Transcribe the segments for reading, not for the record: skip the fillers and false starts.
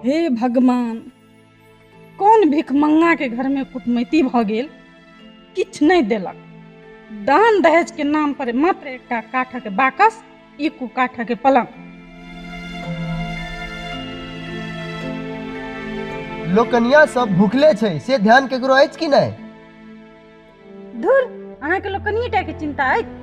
हे भगवान, कौन भिखमंगा के घर में कुटमैती भ गेल, किछ नहीं देलक। दान दहेज के नाम पर मात्र एकटा काठक बाकस, एक काठक पलंग। लोकनिया सब भूखले छै से ध्यान केकरो अछि कि नहीं? धुर, अहाँ के लोकनिये के चिंता अछि।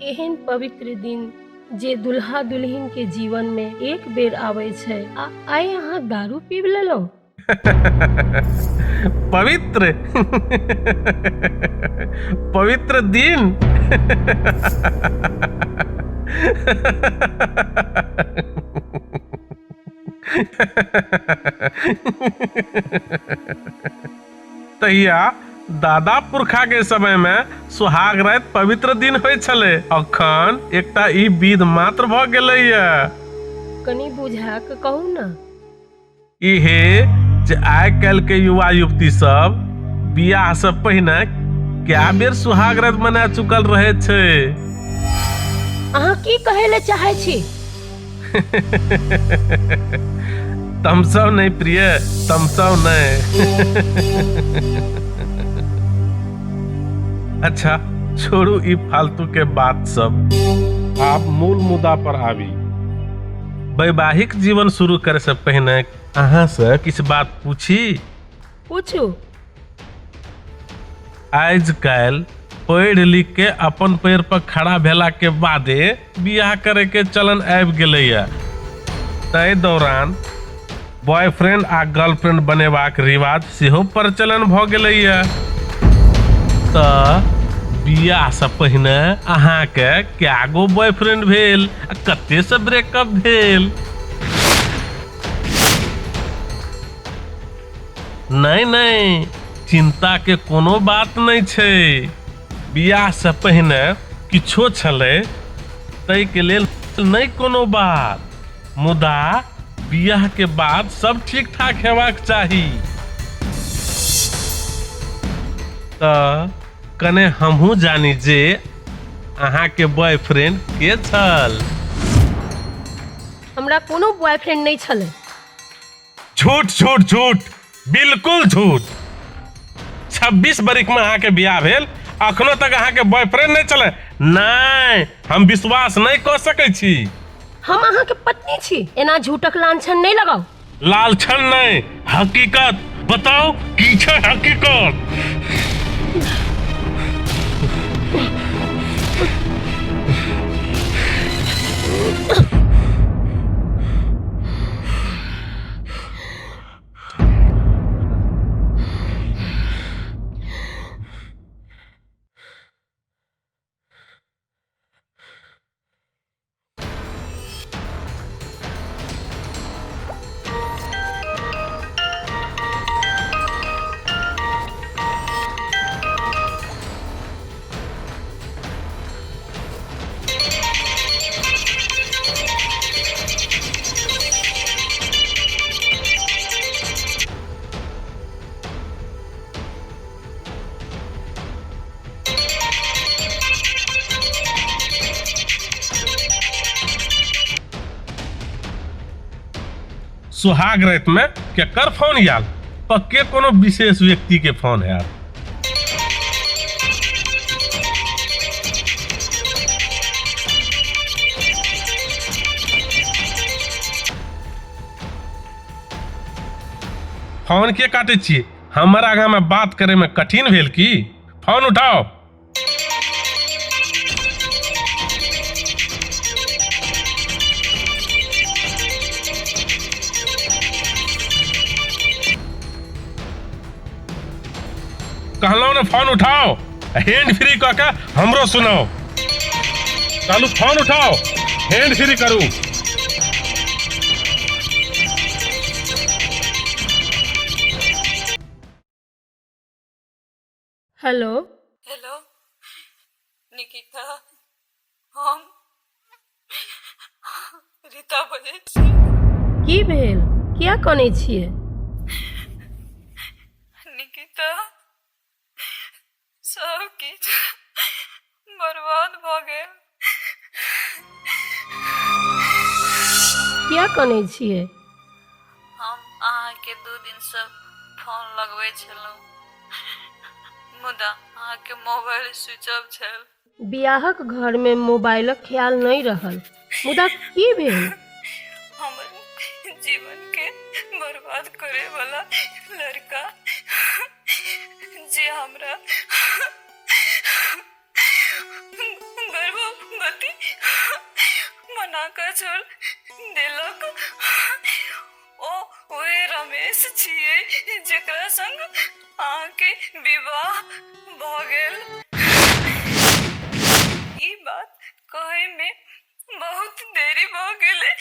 एहन पवित्र दिन जे दुल्हा दुल्हन के जीवन में एक बेर आवे छै, आइ अहाँ दारू पीब लेलहुँ। पवित्र पवित्र दिन। तहिया दादा पुरखा के समय में सुहाग रात पवित्र दिन होय छले। अखन एकटा ई विध मात्र भ गेलैया। कनी बुझा के कहू ना। इहे जे आइ काल्हि के युवा युवती सब बियाह से पहिने क्या बेर सुहाग रात मना चुकल रहे छै। अहाँ की कहे ले चाहे छी? तमसव नहीं प्रिय, तमसव नहीं। अच्छा छोड़ू ई फालतू के बात सब। आप मूल मुद्दा पर आबी। वैवाहिक जीवन शुरू करे से पहले अहाँ से किछ बात पूछी? पूछू। आज कल पढ़ लिख के अपन पैर पर खड़ा भेला के बादे बियाह करे के चलन आबि गेलैया। तै दौरान बॉयफ्रेंड आ गर्लफ्रेंड बनेबाक रिवाज सेहो प्रचलन भ गेलैया। त बियाह से पहिने अहाँ के क्या गो बॉयफ्रेंड भेल आ कते से ब्रेकअप भेल? नहीं, चिंता के कोनो बात नहीं छै। बियाह से पहिने किछो छलै तै के लेल नहीं कोनो बात, मुदा बियाह के बाद सब ठीक ठाक हेबाक चाही। त कने हमहू जानी जे अहाँ के बॉयफ्रेंड के छल। हमरा कोनो बॉयफ्रेंड नहीं छले। झूठ झूठ झूठ, बिल्कुल झूठ। 26 बरिख में अहाँ के बियाह भेल, अखनो तक अहाँ के बॉयफ्रेंड नहीं चले? नहीं, हम विश्वास नहीं कर सकै छी। हम अहाँ के पत्नी छी, एना झूठक लांछन नहीं लगाओ। लालछन नहीं, हकीकत बताओ की छै हकीकत? सुहाग रात में केकर फोन आयल? पक्के कोनो विशेष व्यक्ति के फोन आयल। फोन के काटे छिए? हमर आगा में बात करे में कठिन भेल की? फोन उठाओ। कहलो ने फोन उठाओ। हैंड फ्री कह के हमरो सुनाओ। चालू फोन उठाओ, हैंड फ्री करू। हेलो। हेलो निकिता, हम रीता बजै छी। की भेल? किया कनै छियै? निकिता, सब किछ बर्बाद भ गेल। किया कनै छियै? हम अहाँके 2 दिन से फोन लगबै छलहुँ, मुदा अहाँके मोबाइल स्विच ऑफ छल। बियाहक घर में मोबाइलक ख्याल नहीं रहल, मुदा की भेल? हमर जीवन के बर्बाद करे वाला लड़का जे हमरा गर्भवती बना कर छोड़ देलक, ओहे रमेश छियै जेकरा संग अहाँके विवाह भ गेल। ई बात कहै में बहुत देरी भ गेलै।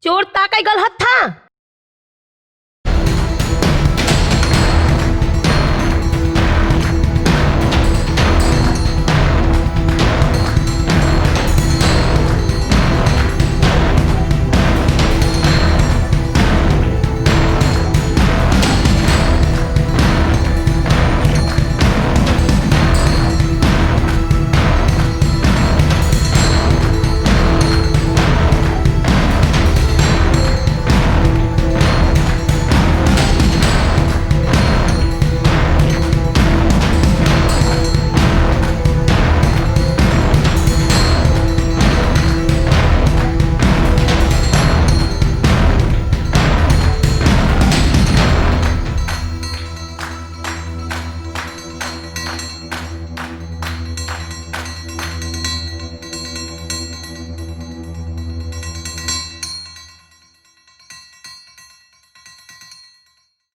चोर ताकय गल हत्था।